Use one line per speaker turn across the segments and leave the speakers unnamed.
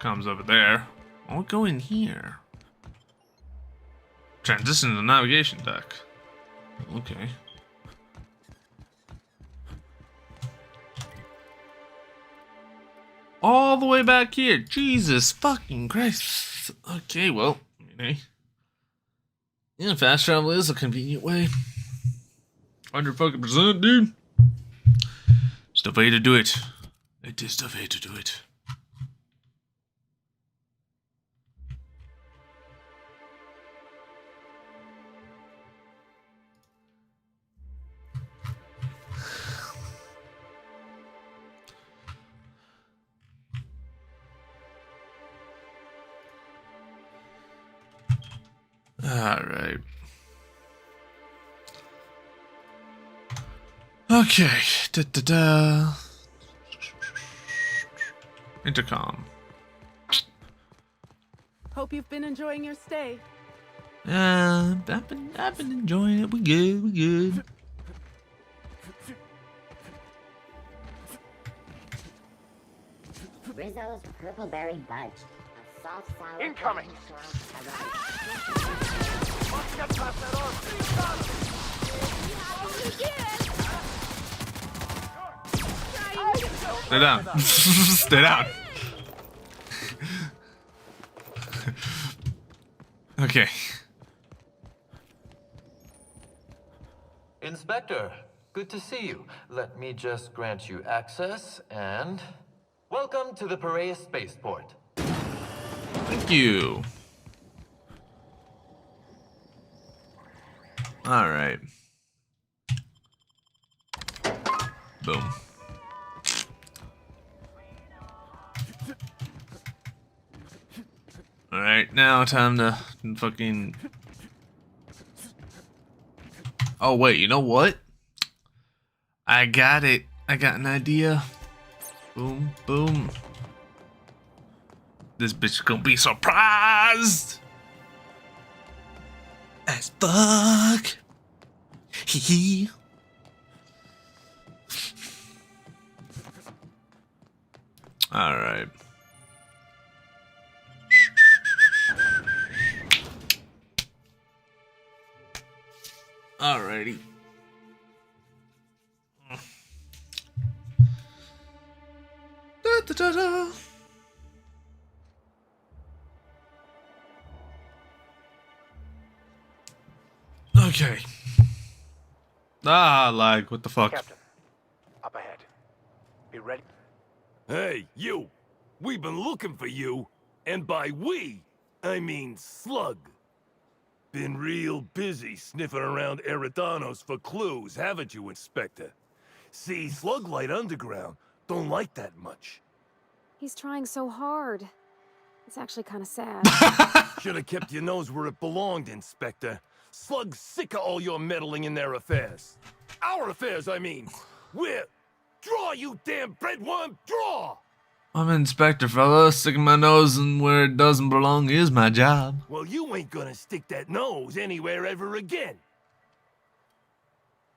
comes over there. I'll go in here. Transition to navigation deck. Okay. All the way back here. Jesus fucking Christ. Okay, well, yeah, fast travel is a convenient way. 100%, dude. It's the way to do it. It is the way to do it. Alright. Okay. Da-da-da. Intercom.
Hope you've been enjoying your stay.
I've been enjoying it. We good.
Rizzo's Purpleberry Budge. A soft sour.
Incoming! Let's get past that arm.
Stay down. Stay down. Okay.
Inspector, good to see you. Let me just grant you access and... Welcome to the Piraeus Spaceport.
Thank you. Alright. Boom. Alright, now time to fucking... Oh wait, you know what? I got it. I got an idea. Boom, boom. This bitch gonna be surprised as fuck. Hee. Alright. Alrighty. Da, da, da, da. Okay. Like, what the fuck?
Captain, up ahead. Be ready.
Hey, you! We've been looking for you, and by we, I mean Slug. Been real busy sniffing around Eridanos for clues, haven't you, Inspector? See, Slug Light Underground don't like that much.
He's trying so hard. It's actually kind of sad.
Should have kept your nose where it belonged, Inspector. Slug's sick of all your meddling in their affairs. Our affairs, I mean. We're... Draw, you damn breadworm, draw!
I'm an inspector, fella. Sticking my nose in where it doesn't belong is my job.
Well, you ain't gonna stick that nose anywhere ever again.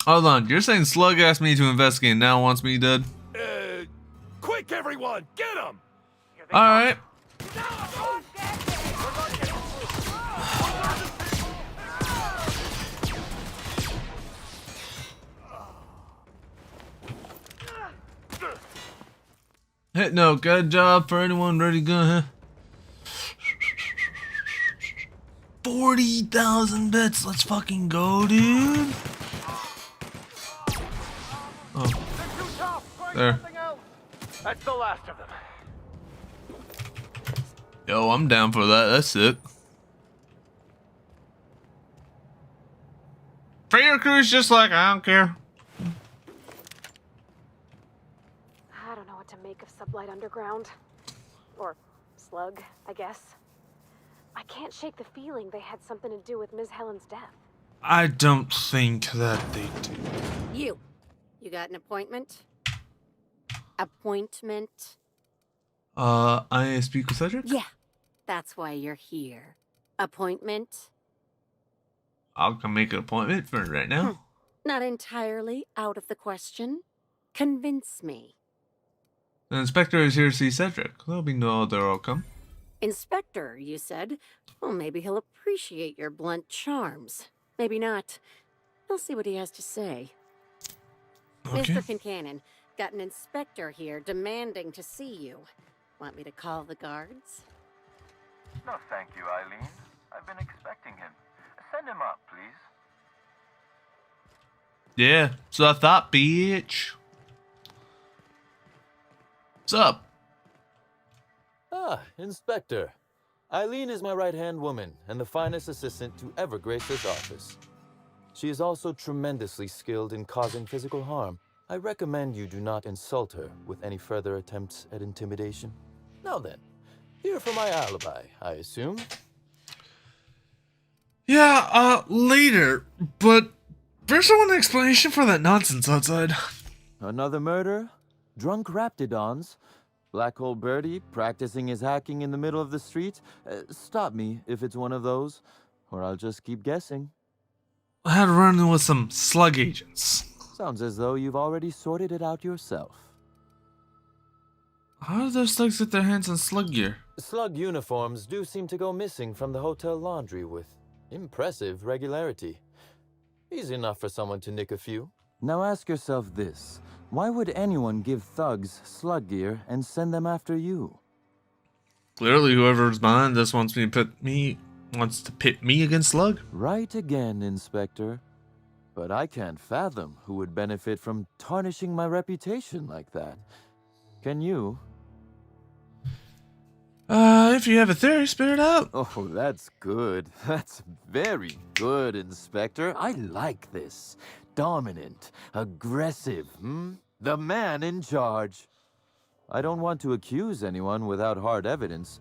Hold on, you're saying Slug asked me to investigate and now wants me dead?
Quick, everyone, get him!
Alright. Hey, no, good job for anyone ready to go, huh? 40,000 bits, let's fucking go, dude. Oh. There.
That's the last of them.
Yo, I'm down for that, that's it. Freighter crew's just like, I don't care.
I don't know what to make of Sublight Underground. Or Slug, I guess. I can't shake the feeling they had something to do with Ms. Helen's death.
I don't think that they do.
You got an appointment? Appointment?
I speak with Sedrick?
Yeah, that's why you're here. Appointment?
I'll come make an appointment for right now.
Not entirely out of the question. Convince me.
The inspector is here to see Sedrick. There'll be no other outcome.
Inspector, you said? Well, maybe he'll appreciate your blunt charms. Maybe not. We'll see what he has to say.
Okay.
Mr. Kincannon, got an inspector here demanding to see you. Want me to call the guards?
No, thank you, Eileen. I've been expecting him. Send him up, please.
Yeah, so I thought, bitch. What's up?
Ah, Inspector. Eileen is my right-hand woman and the finest assistant to ever grace this office. She is also tremendously skilled in causing physical harm. I recommend you do not insult her with any further attempts at intimidation. Now then, here for my alibi, I assume.
Yeah, later. But first I want an explanation for that nonsense outside.
Another murder? Drunk Raptidons? Black Hole Birdie practicing his hacking in the middle of the street? Stop me if it's one of those, or I'll just keep guessing.
I had a run-in with some slug agents.
Sounds as though you've already sorted it out yourself.
How did those slugs get their hands on slug gear?
Slug uniforms do seem to go missing from the hotel laundry with impressive regularity. Easy enough for someone to nick a few. Now ask yourself this. Why would anyone give thugs slug gear and send them after you?
Clearly, whoever's behind this wants to pit me against slug.
Right again, Inspector. But I can't fathom who would benefit from tarnishing my reputation like that. Can you?
If you have a theory, spit it out.
Oh, that's good. That's very good, Inspector. I like this. Dominant, aggressive, The man in charge. I don't want to accuse anyone without hard evidence,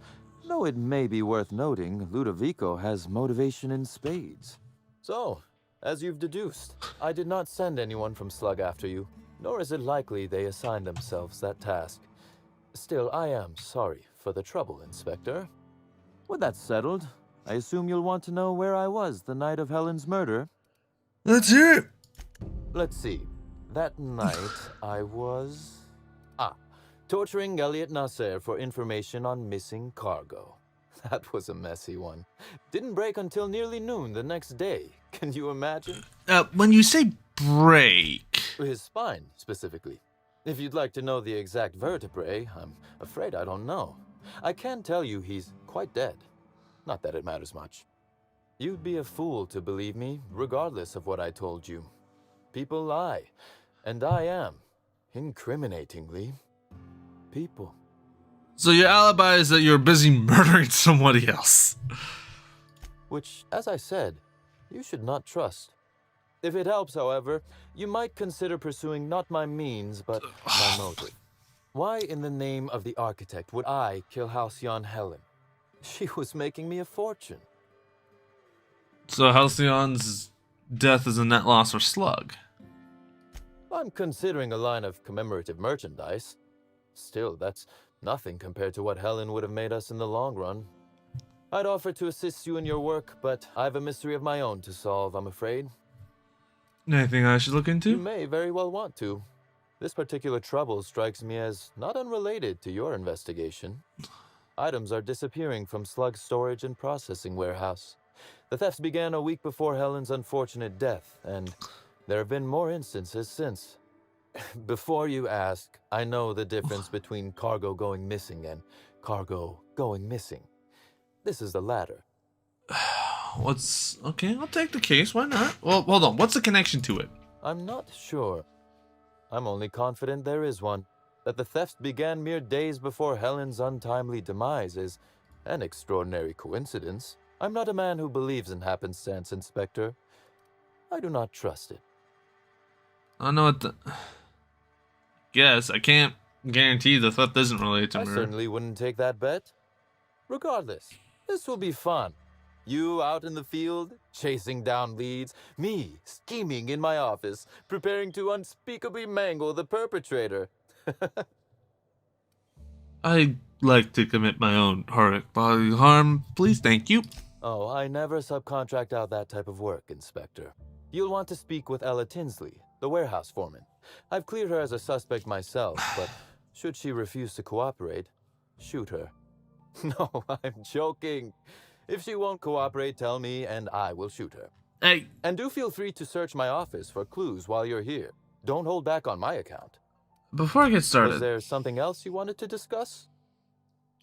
though it may be worth noting Ludovico has motivation in spades. So, as you've deduced, I did not send anyone from Slug after you, nor is it likely they assigned themselves that task. Still, I am sorry for the trouble, Inspector. With that settled, I assume you'll want to know where I was the night of Helen's murder.
Let's hear it.
Let's see. That night, I was... torturing Elliot Nasser for information on missing cargo. That was a messy one. Didn't break until nearly noon the next day. Can you imagine?
When you say break...
His spine, specifically. If you'd like to know the exact vertebrae, I'm afraid I don't know. I can tell you he's quite dead. Not that it matters much. You'd be a fool to believe me, regardless of what I told you. People lie, and I am, incriminatingly, people.
So your alibi is that you're busy murdering somebody else.
Which, as I said, you should not trust. If it helps, however, you might consider pursuing not my means, but my motive. Why in the name of the architect would I kill Halcyon Helen? She was making me a fortune.
So Halcyon's death is a net loss for Slug.
I'm considering a line of commemorative merchandise. Still, that's nothing compared to what Helen would have made us in the long run. I'd offer to assist you in your work, but I've a mystery of my own to solve, I'm afraid.
Anything I should look
You
into?
may very well want to. This particular trouble strikes me as not unrelated to your investigation. Items are disappearing from Slug's storage and processing warehouse. The thefts began a week before Helen's unfortunate death, and there have been more instances since. Before you ask, I know the difference between cargo going missing and cargo going missing. This is the latter.
Okay, I'll take the case, why not? Well, hold on, what's the connection to it?
I'm not sure. I'm only confident there is one. That the thefts began mere days before Helen's untimely demise is an extraordinary coincidence. I'm not a man who believes in happenstance, Inspector. I do not trust it.
I know what the... Guess, I can't guarantee the theft isn't related to
I
murder.
certainly wouldn't take that bet. Regardless, this will be fun. You out in the field, chasing down leads. Me, scheming in my office, preparing to unspeakably mangle the perpetrator.
I like to commit my own horrific bodily harm. Please, thank you.
Oh, I never subcontract out that type of work, Inspector. You'll want to speak with Ella Tinsley, the warehouse foreman. I've cleared her as a suspect myself, but should she refuse to cooperate, shoot her. No, I'm joking. If she won't cooperate, tell me and I will shoot her.
Hey,
And do feel free to search my office for clues while you're here. Don't hold back on my account.
before I get
Was
started,
there something else you wanted to discuss?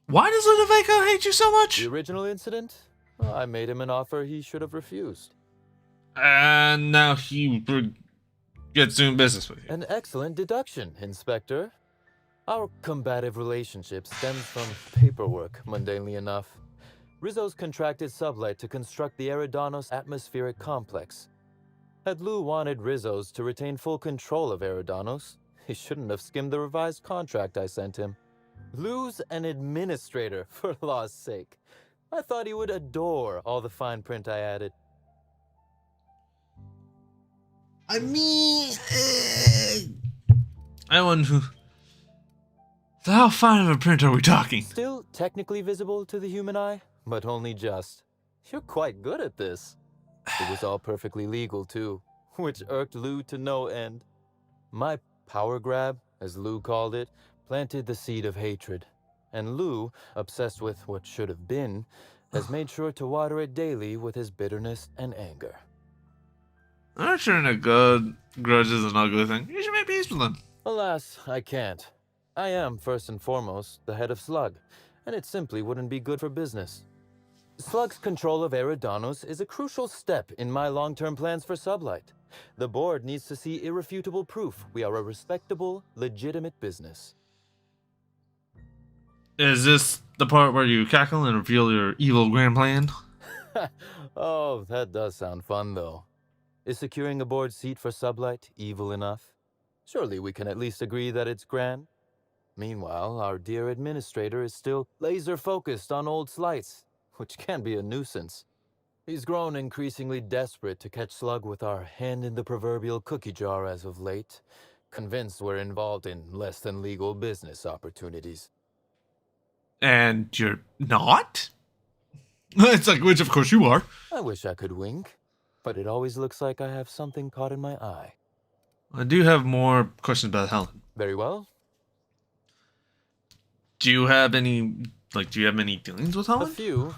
why does Ludovico hate you so much?
The original incident? Well, I made him an offer he should have refused.
And now he gets doing business with you.
An excellent deduction, Inspector. Our combative relationship stems from paperwork, mundanely enough. Rizzo's contracted Sublight to construct the Eridanos atmospheric complex. Had Lou wanted Rizzo's to retain full control of Eridanos, he shouldn't have skimmed the revised contract I sent him. Lou's an administrator, for law's sake. I thought he would adore all the fine print I added.
I mean, I wonder. So how fine of a print are we talking?
Still technically visible to the human eye, but only just. You're quite good at this. It was all perfectly legal, too, which irked Lou to no end. My power grab, as Lou called it, planted the seed of hatred. And Lou, obsessed with what should have been, has made sure to water it daily with his bitterness and anger.
Nurturing a good grudge is an ugly thing. You should make peace with them.
Alas, I can't. I am, first and foremost, the head of Slug, and it simply wouldn't be good for business. Slug's control of Eridanos is a crucial step in my long-term plans for Sublight. The board needs to see irrefutable proof we are a respectable, legitimate business.
Is this the part where you cackle and reveal your evil grand plan?
Oh, that does sound fun, though. Is securing a board seat for Sublight evil enough? Surely we can at least agree that it's grand. Meanwhile, our dear administrator is still laser-focused on old slights, which can be a nuisance. He's grown increasingly desperate to catch Slug with our hand in the proverbial cookie jar as of late, convinced we're involved in less than legal business opportunities.
And you're not? It's like, which of course you are.
I wish I could wink, but it always looks like I have something caught in my eye.
I do have more questions about Helen.
Very well.
Do you have any dealings with
A
Helen?
few.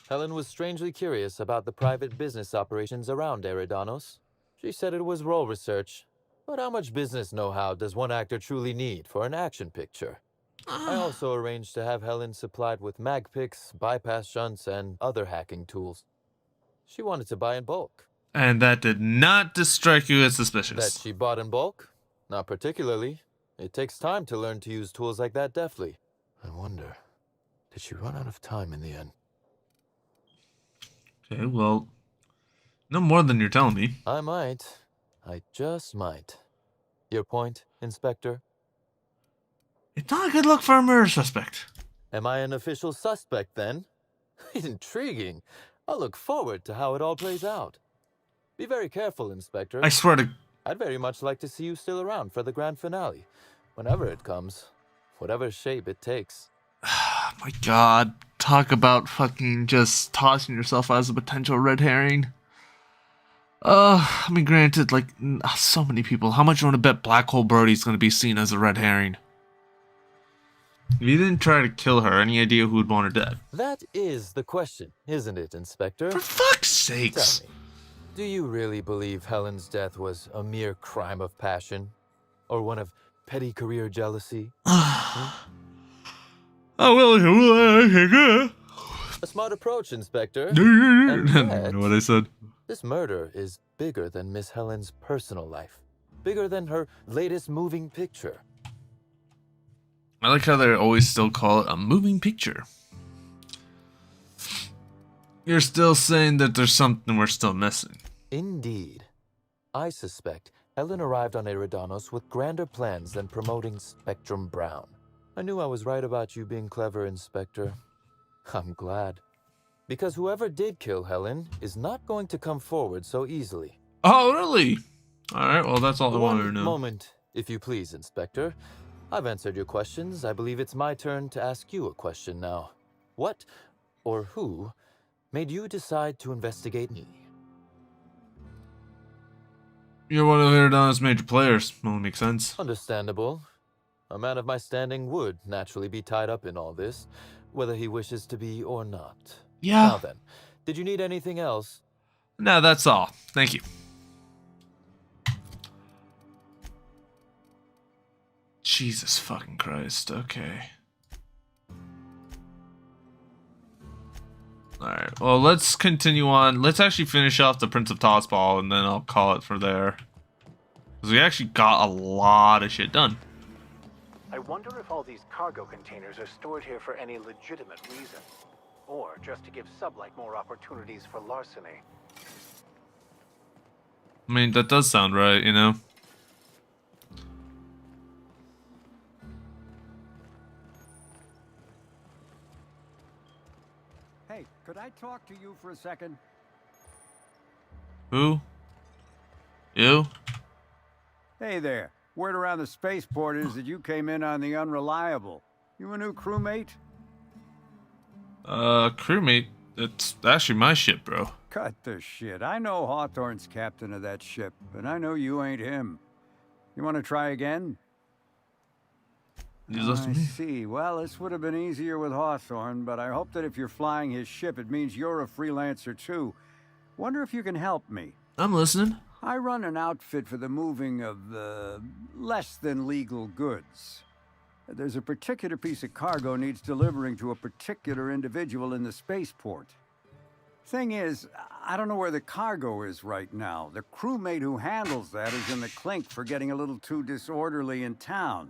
Helen was strangely curious about the private business operations around Eridanos. She said it was role research, but how much business know-how does one actor truly need for an action picture? I also arranged to have Helen supplied with mag picks, bypass shunts, and other hacking tools. She wanted to buy in bulk.
And that did not strike you as suspicious.
That she bought in bulk? Not particularly. It takes time to learn to use tools like that deftly. I wonder, did she run out of time in the end?
Okay, well, no more than you're telling me.
I might. I just might. Your point, Inspector?
It's not a good look for a murder suspect.
Am I an official suspect, then? Intriguing. I'll look forward to how it all plays out. Be very careful, Inspector.
I swear to...
I'd very much like to see you still around for the grand finale, whenever it comes, whatever shape it takes.
My God, talk about fucking just tossing yourself as a potential red herring. I mean, granted, like, so many people. How much you want to bet Black Hole Brody's going to be seen as a red herring? If you didn't try to kill her, any idea who would want her dead?
That is the question, isn't it, Inspector?
For fuck's sakes!
Tell me, do you really believe Helen's death was a mere crime of passion? Or one of petty career jealousy?
Oh, well,
A smart approach, Inspector.
I don't know what I said.
This murder is bigger than Miss Helen's personal life. Bigger than her latest moving picture.
I like how they always still call it a moving picture. You're still saying that there's something we're still missing.
Indeed. I suspect Helen arrived on Eridanos with grander plans than promoting Spectrum Brown. I knew I was right about you being clever, Inspector. I'm glad. Because whoever did kill Helen is not going to come forward so easily.
Oh, really? Alright, well, that's all I wanted to know.
One moment, if you please, Inspector. I've answered your questions. I believe it's my turn to ask you a question now. What, or who, made you decide to investigate me?
You're one of Eridanos' major players. Well, makes sense.
Understandable. A man of my standing would naturally be tied up in all this, whether he wishes to be or not.
Yeah.
Now then, did you need anything else?
No, that's all. Thank you. Jesus fucking Christ. Okay. Alright, well, let's continue on. Let's actually finish off the Prince of Tossball, and then I'll call it for there. Because we actually got a lot of shit done.
I wonder if all these cargo containers are stored here for any legitimate reason. Or just to give Sublight more opportunities for larceny.
I mean, that does sound right, you know?
Hey, could I talk to you for a second?
Who? You?
Hey there. Word around the spaceport is that you came in on the Unreliable. You a new crewmate?
Crewmate? It's actually my ship, bro.
Cut the shit. I know Hawthorne's captain of that ship, and I know you ain't him. You want to try again?
I
I see. Well, this would have been easier with Hawthorne, but I hope that if you're flying his ship, it means you're a freelancer too. Wonder if you can help me.
I'm listening.
I run an outfit for the moving of, less than legal goods. There's a particular piece of cargo needs delivering to a particular individual in the spaceport. Thing is, I don't know where the cargo is right now. The crewmate who handles that is in the clink for getting a little too disorderly in town.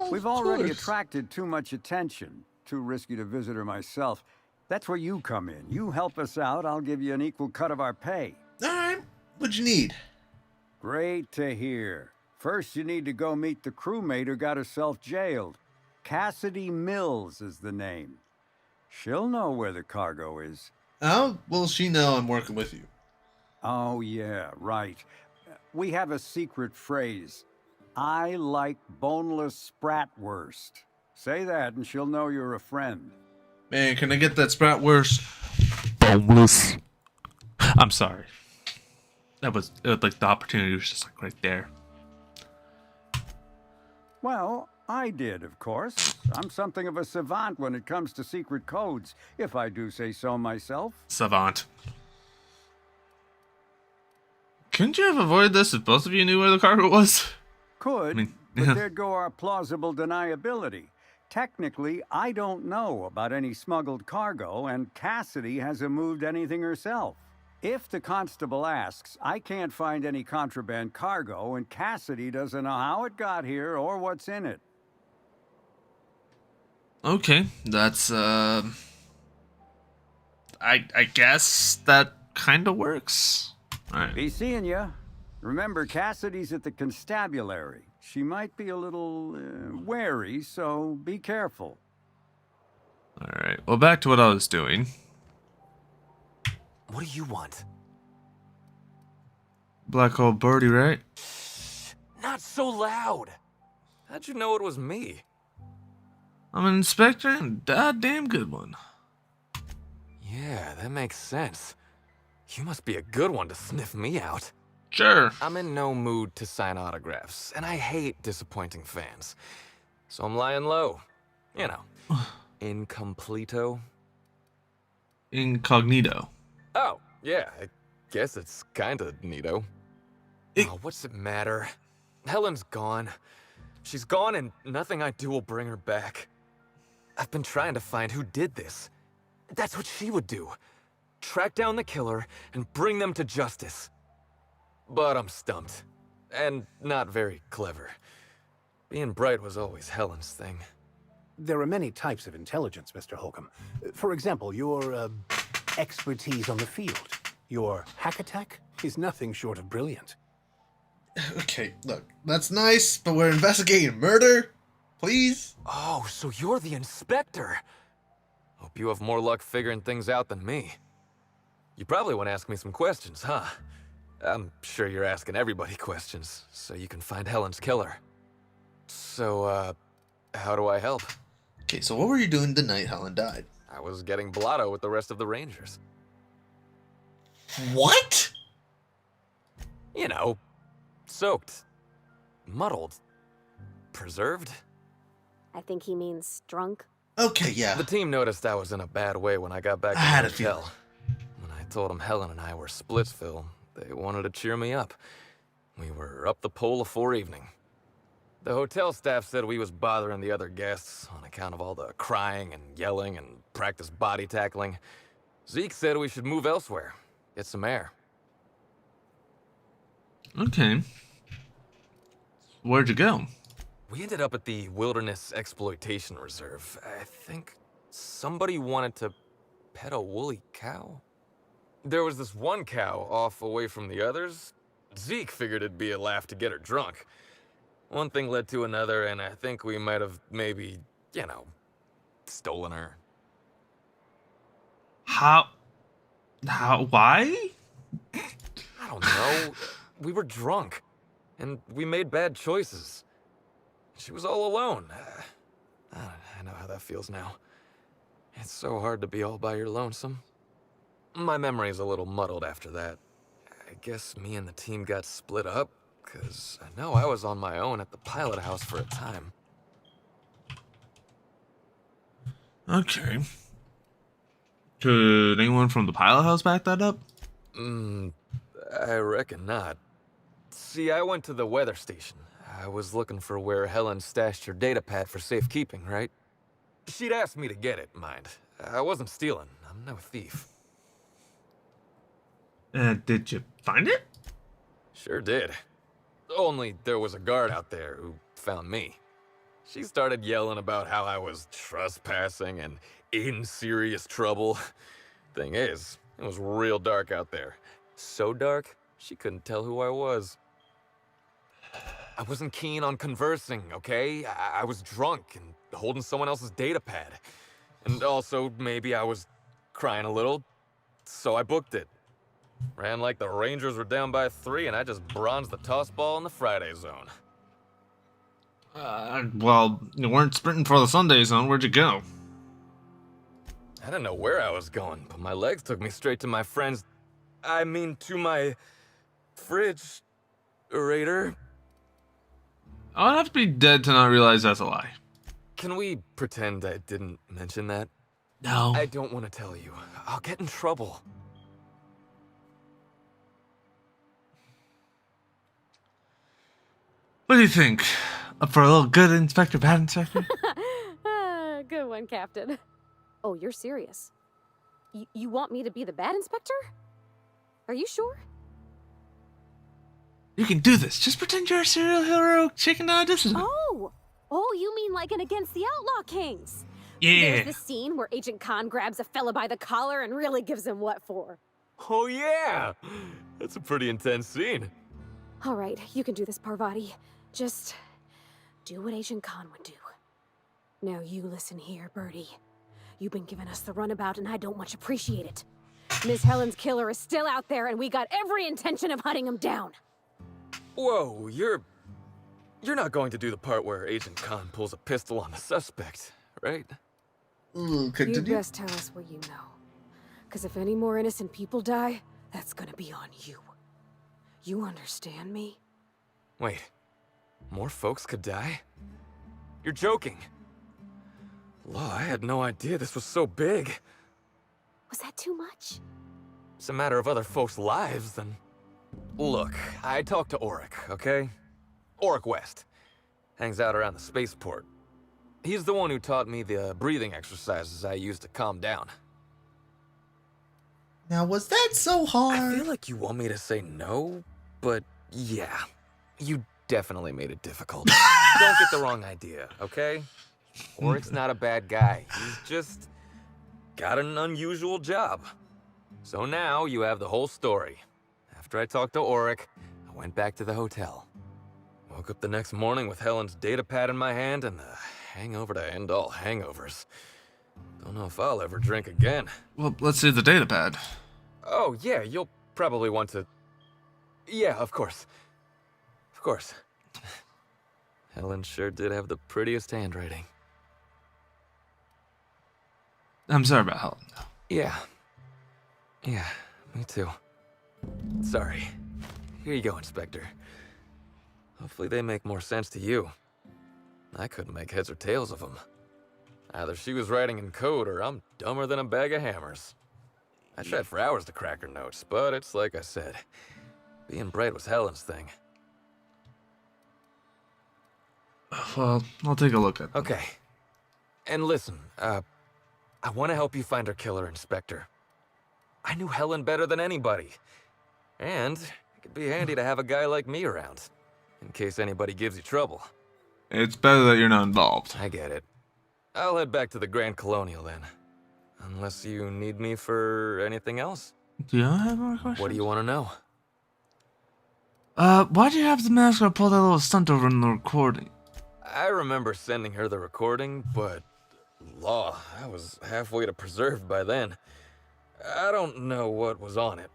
We've already attracted too much attention. Too risky to visit her myself. That's where you come in. You help us out, I'll give you an equal cut of our pay.
Alright, what'd you need?
Great to hear. First, you need to go meet the crewmate who got herself jailed. Cassidy Mills is the name. She'll know where the cargo is.
How will she know I'm working with you?
Oh, yeah, right. We have a secret phrase. I like boneless spratwurst. Say that and she'll know you're a friend.
Man, can I get that spratwurst? Boneless. I'm sorry. It was like the opportunity was just like right there.
Well, I did, of course. I'm something of a savant when it comes to secret codes, if I do say so myself.
Savant. Couldn't you have avoided this if both of you knew where the cargo was?
Could, but there'd go our plausible deniability. Technically, I don't know about any smuggled cargo, and Cassidy hasn't moved anything herself. If the constable asks, I can't find any contraband cargo, and Cassidy doesn't know how it got here or what's in it.
Okay, that's I guess that kind of works. All right.
Be seeing ya. Remember, Cassidy's at the constabulary. She might be a little wary, so be careful.
All right. Well, back to what I was doing.
What do you want?
Black hole birdie, right?
Not so loud. How'd you know it was me?
I'm an inspector and a goddamn good one.
Yeah, that makes sense. You must be a good one to sniff me out.
Sure.
I'm in no mood to sign autographs, and I hate disappointing fans. So I'm lying low. You know, incompleto.
Incognito.
Oh, yeah, I guess it's kinda neato. Oh, what's it matter? Helen's gone. She's gone and nothing I do will bring her back. I've been trying to find who did this. That's what she would do. Track down the killer and bring them to justice. But I'm stumped. And not very clever. Being bright was always Helen's thing.
There are many types of intelligence, Mr. Holcomb. For example, your expertise on the field. Your hack attack is nothing short of brilliant.
Okay, look, that's nice, but we're investigating murder. Please?
Oh, so you're the inspector. Hope you have more luck figuring things out than me. You probably want to ask me some questions, huh? I'm sure you're asking everybody questions, so you can find Helen's killer. So, how do I help?
Okay, so what were you doing the night Helen died?
I was getting blotto with the rest of the Rangers.
What?
You know, soaked, muddled, preserved.
I think he means drunk.
Okay, yeah.
The team noticed I was in a bad way when I got back to
I had
the
a feeling.
hotel. When I told them Helen and I were Splitsville, they wanted to cheer me up. We were up the pole afore evening. The hotel staff said we was bothering the other guests on account of all the crying and yelling and practice body tackling. Zeke said we should move elsewhere, get some air.
Okay. Where'd you go?
We ended up at the Wilderness Exploitation Reserve. I think somebody wanted to pet a woolly cow. There was this one cow off away from the others. Zeke figured it'd be a laugh to get her drunk. One thing led to another, and I think we might have maybe, stolen her.
How, why?
I don't know. We were drunk, and we made bad choices. She was all alone. I know how that feels now. It's so hard to be all by your lonesome. My memory's a little muddled after that. I guess me and the team got split up, because I know I was on my own at the pilot house for a time.
Okay. Could anyone from the pilot house back that up?
I reckon not. See, I went to the weather station. I was looking for where Helen stashed her data pad for safekeeping, right? She'd asked me to get it, mind. I wasn't stealing. I'm no thief.
Did you find it?
Sure did. Only there was a guard out there who found me. She started yelling about how I was trespassing and in serious trouble. Thing is, it was real dark out there. So dark, she couldn't tell who I was. I wasn't keen on conversing, okay? I was drunk and holding someone else's data pad. And also, maybe I was crying a little, so I booked it. Ran like the Rangers were down by 3, and I just bronzed the toss ball in the Friday zone.
Well, you weren't sprinting for the Sunday zone. Where'd you go?
I didn't know where I was going, but my legs took me straight to my friend's... to my... fridge... Raider.
I'd have to be dead to not realize that's a lie.
Can we pretend I didn't mention that?
No.
I don't want to tell you. I'll get in trouble.
What do you think? Up for a little good inspector, bad inspector?
Good one, Captain. Oh, you're serious? You want me to be the bad inspector? Are you sure?
You can do this. Just pretend you're a serial hero chicken dissident.
Oh, you mean like an Against the Outlaw Kings?
Yeah.
There's the scene where Agent Khan grabs a fella by the collar and really gives him what for.
Oh yeah! That's a pretty intense scene.
All right, you can do this, Parvati. Just do what Agent Khan would do. Now you listen here, Birdie. You've been giving us the runabout and I don't much appreciate it. Miss Helen's killer is still out there and we got every intention of hunting him down.
Whoa, you're not going to do the part where Agent Khan pulls a pistol on the suspect, right?
You best tell us what you know. Because if any more innocent people die, that's gonna be on you. You understand me?
Wait, more folks could die? You're joking. Law, I had no idea this was so big.
Was that too much?
It's a matter of other folks' lives, then. Look, I talked to Auric, okay? Auric West. Hangs out around the spaceport. He's the one who taught me the breathing exercises I use to calm down.
Now, was that so hard?
I feel like you want me to say no, but yeah. You definitely made it difficult. Don't get the wrong idea, okay? Auric's not a bad guy. He's just got an unusual job. So now you have the whole story. After I talked to Auric, I went back to the hotel. Woke up the next morning with Helen's data pad in my hand and the hangover to end all hangovers. Don't know if I'll ever drink again.
Well, let's see the data pad.
Oh, yeah, you'll probably want to... Yeah, of course. Of course. Helen sure did have the prettiest handwriting.
I'm sorry about Helen.
Yeah. Yeah, me too. Sorry. Here you go, Inspector. Hopefully they make more sense to you. I couldn't make heads or tails of them. Either she was writing in code or I'm dumber than a bag of hammers. I tried for hours to crack her notes, but it's like I said. Being bright was Helen's thing.
Well, I'll take a look at them.
Okay. And listen, I want to help you find her killer, Inspector. I knew Helen better than anybody. And it could be handy to have a guy like me around, in case anybody gives you trouble.
It's better that you're not involved.
I get it. I'll head back to the Grand Colonial then. Unless you need me for anything else.
Do you have more questions?
What do you want to know?
Why'd you have the mascot pull that little stunt over in the recording?
I remember sending her the recording, but... Law, I was halfway to preserved by then. I don't know what was on it.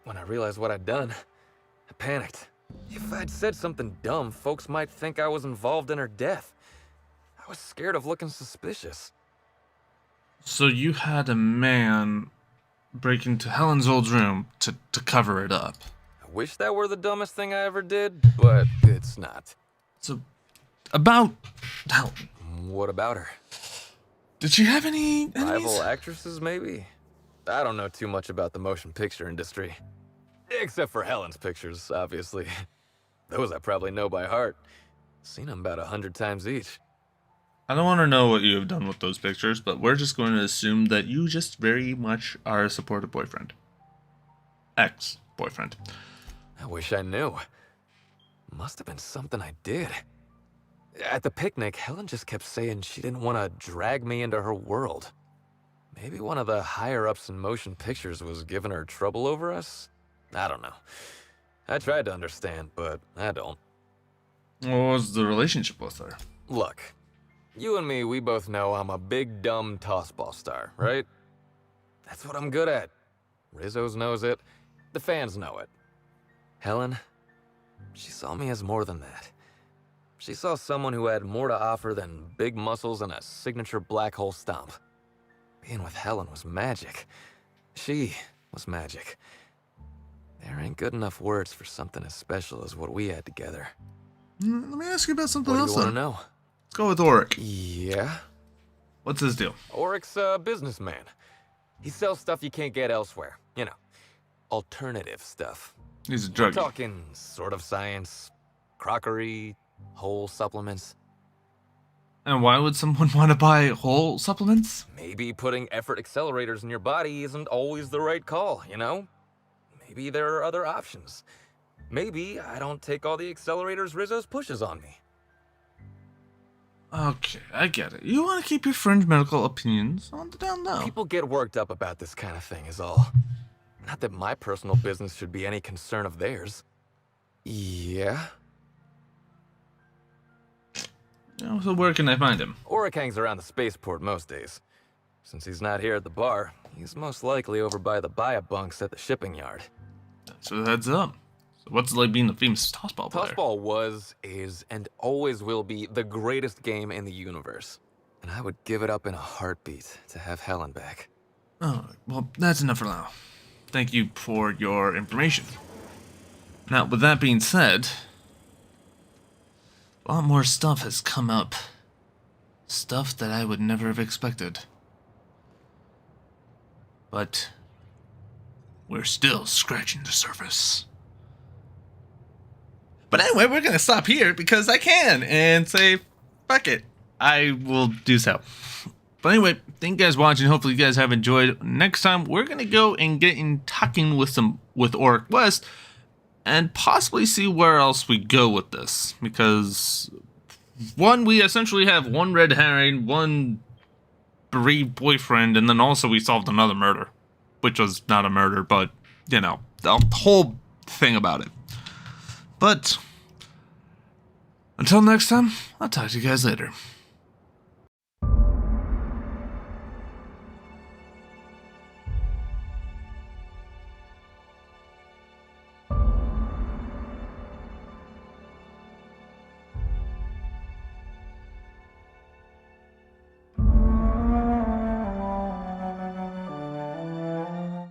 When I realized what I'd done, I panicked. If I'd said something dumb, folks might think I was involved in her death. I was scared of looking suspicious.
So you had a man break into Helen's old room to cover it up.
I wish that were the dumbest thing I ever did, but it's not.
So, about Helen.
What about her?
Did she have any enemies?
Rival actresses, maybe? I don't know too much about the motion picture industry. Except for Helen's pictures, obviously. Those I probably know by heart. Seen them about 100 times each.
I don't want to know what you have done with those pictures, but we're just going to assume that you just very much are a supportive boyfriend. Ex-boyfriend.
I wish I knew. Must have been something I did. At the picnic, Helen just kept saying she didn't want to drag me into her world. Maybe one of the higher-ups in motion pictures was giving her trouble over us? I don't know. I tried to understand, but I don't.
What was the relationship with her?
Look, you and me, we both know I'm a big, dumb tossball star, right? That's what I'm good at. Rizzo's knows it. The fans know it. Helen, she saw me as more than that. She saw someone who had more to offer than big muscles and a signature black hole stomp. Being with Helen was magic. She was magic. There ain't good enough words for something as special as what we had together.
Let me ask you about something
What
else.
do you want to know?
Let's go with Auric.
Yeah?
What's his deal?
Auric's a businessman. He sells stuff you can't get elsewhere. You know, alternative stuff.
He's a
We're
druggie.
talking sort of science, crockery, whole supplements.
And why would someone want to buy whole supplements?
Maybe putting effort accelerators in your body isn't always the right call, you know? Maybe there are other options. Maybe I don't take all the accelerators Rizzo's pushes on me.
Okay, I get it. You want to keep your fringe medical opinions on the down low.
People get worked up about this kind of thing is all. Not that my personal business should be any concern of theirs. Yeah?
So where can I find him?
Auric hangs around the spaceport most days. Since he's not here at the bar, he's most likely over by the buy-up bunks at the shipping yard.
So heads up. So what's it like being a famous tossball player?
Tossball was, is, and always will be the greatest game in the universe. And I would give it up in a heartbeat to have Helen back.
Oh, well, that's enough for now. Thank you for your information. Now, with that being said, a lot more stuff has come up. Stuff that I would never have expected. But we're still scratching the surface. But anyway, we're going to stop here because I can and say, fuck it. I will do so. But anyway, thank you guys for watching. Hopefully you guys have enjoyed. Next time, we're going to go and get in talking with Auric West and possibly see where else we go with this. Because, one, we essentially have one red herring, one bereaved boyfriend, and then also we solved another murder. Which was not a murder, but, you know, the whole thing about it. But, until next time, I'll talk to you guys later.